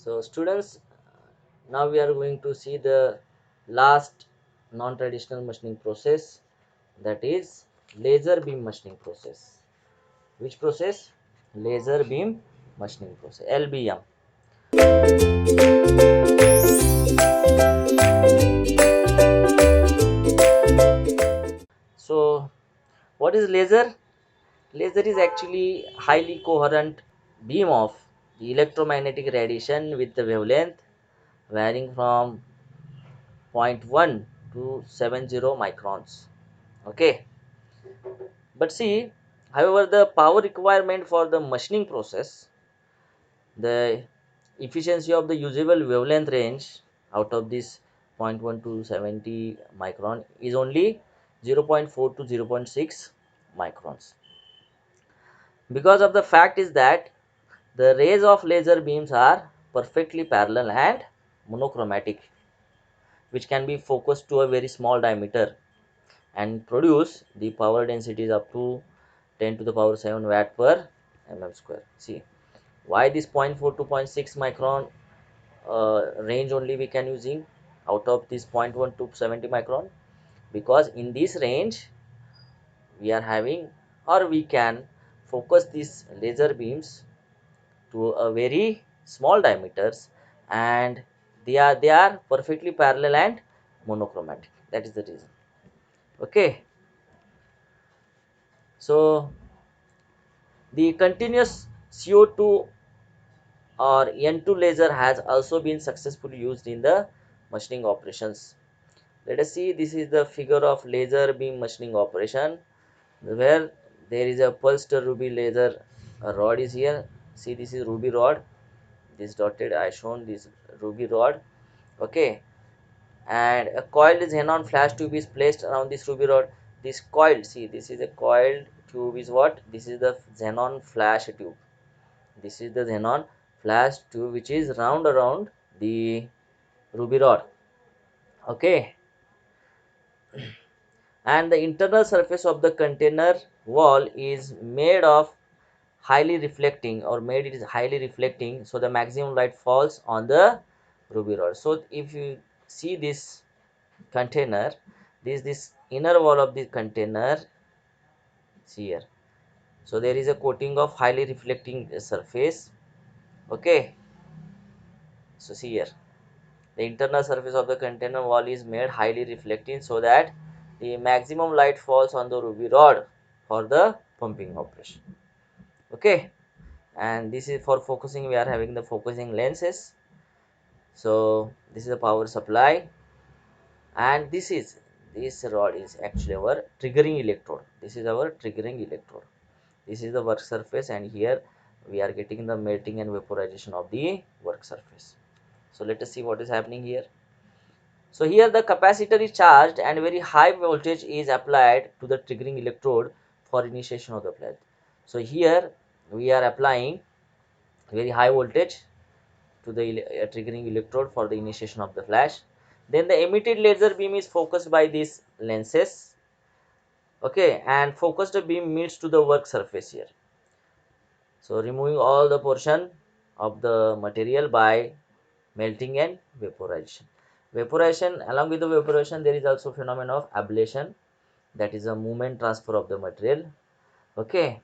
So students, now we are going to see the last non-traditional machining process, that is laser beam machining process. Which process? Laser beam machining process, LBM. So what is laser? Laser is actually highly coherent beam of the electromagnetic radiation with the wavelength varying from zero point 0.1 to 70 microns. Okay, but see, however, the power requirement for the machining process, the efficiency of the usable wavelength range out of this zero point 0.1 to 70 micron is only 0.4 to 0.6 microns, because of the fact is that the rays of laser beams are perfectly parallel and monochromatic, which can be focused to a very small diameter and produce the power densities up to 10 to the power 7 watt per mm square. See, why this zero point 0.4 to 0.6 micron range only we can using out of this zero point 0.1 to 70 micron, because in this range we are having, or we can focus these laser beams to a very small diameters, and they are perfectly parallel and monochromatic. That is the reason. Okay, so the continuous CO2 or N2 laser has also been successfully used in the machining operations. Let us see, this is the figure of laser beam machining operation, where there is a pulsed ruby laser rod is here. See, this is ruby rod, this dotted I shown this ruby rod. Okay, and a coiled xenon flash tube is placed around this ruby rod. This coiled, see, this is a coiled tube is what? This is the xenon flash tube. This is the xenon flash tube which is round around the ruby rod. Okay, and the internal surface of the container wall is made of highly reflecting, or made it is highly reflecting, so the maximum light falls on the ruby rod. So if you see this container, this inner wall of the container, see here, so there is a coating of highly reflecting surface. Okay, so see here, the internal surface of the container wall is made highly reflecting so that the maximum light falls on the ruby rod for the pumping operation. Okay, and this is for focusing, we are having the focusing lenses. So this is the power supply, and this rod is actually our triggering electrode. This is our triggering electrode. This is the work surface, and here we are getting the melting and vaporization of the work surface. So let us see what is happening here. So here the capacitor is charged and very high voltage is applied to the triggering electrode for initiation of the flash. So here we are applying very high voltage to the triggering electrode for the initiation of the flash. Then the emitted laser beam is focused by these lenses. Okay, and focused beam meets to the work surface here. So removing all the portion of the material by melting and vaporization. Vaporization, along with the vaporization, there is also phenomenon of ablation, that is a movement transfer of the material. Okay,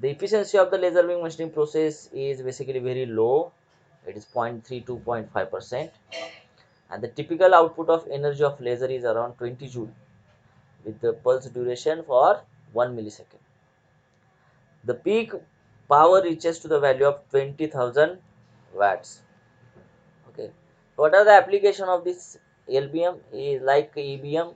the efficiency of the laser beam machining process is basically very low. It is 0.3 to 0.5%, and the typical output of energy of laser is around 20 joule with the pulse duration for 1 millisecond. The peak power reaches to the value of 20,000 watts. Okay, what are the application of this LBM? Is like EBM,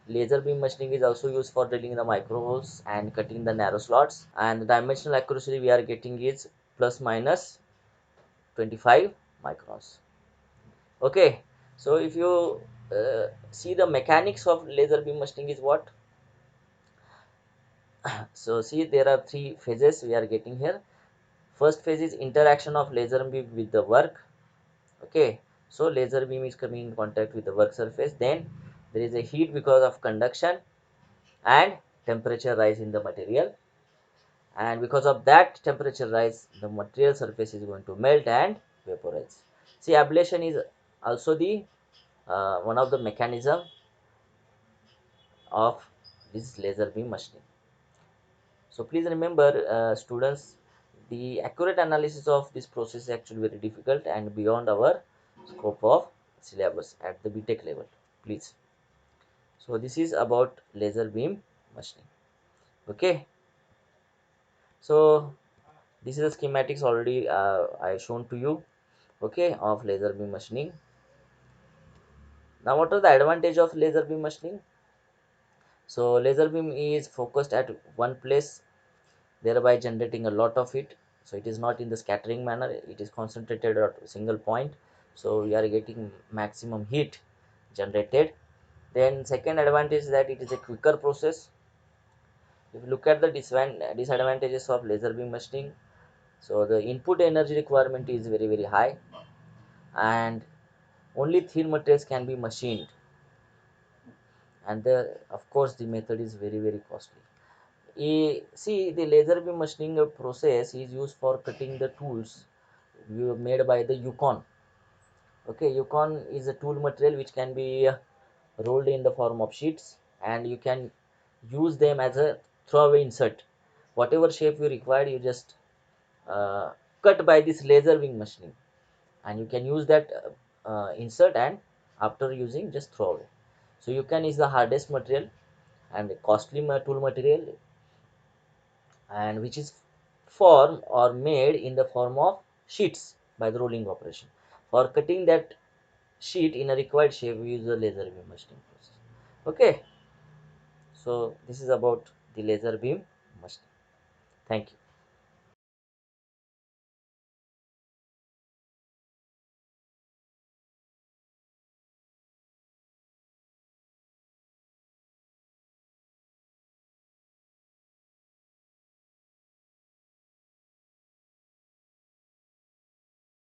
laser beam machining is also used for drilling the micro holes and cutting the narrow slots, and the dimensional accuracy we are getting is plus minus 25 microns. Okay, so if you see the mechanics of laser beam machining is what? So see, there are three phases we are getting here. First phase is interaction of laser beam with the work. Okay, so laser beam is coming in contact with the work surface, then there is a heat because of conduction and temperature rise in the material, and because of that temperature rise the material surface is going to melt and vaporize. See, ablation is also the one of the mechanism of this laser beam machining. So please remember, students, the accurate analysis of this process is actually very difficult and beyond our scope of syllabus at the BTech level. Please. So this is about laser beam machining. Okay. So this is the schematics already I shown to you. Okay, of laser beam machining. Now, what are the advantage of laser beam machining? So laser beam is focused at one place, thereby generating a lot of heat. So it is not in the scattering manner, it is concentrated at a single point, so we are getting maximum heat generated. Then second advantage is that it is a quicker process. If you look at the disadvantages of laser beam machining, so the input energy requirement is very high, and only thin materials can be machined, and the of course the method is very costly. See, the laser beam machining process is used for cutting the tools made by the Yukon. Okay, Yukon is a tool material which can be rolled in the form of sheets, and you can use them as a throwaway insert. Whatever shape you require, you just uh, cut by this laser beam machining, and you can use that insert, and after using just throw away. So Yukon is the hardest material and costly tool material, and which is formed or made in the form of sheets by the rolling operation. For cutting that sheet in a required shape, we use the laser beam machining process. Okay, so this is about the laser beam machining. Thank you.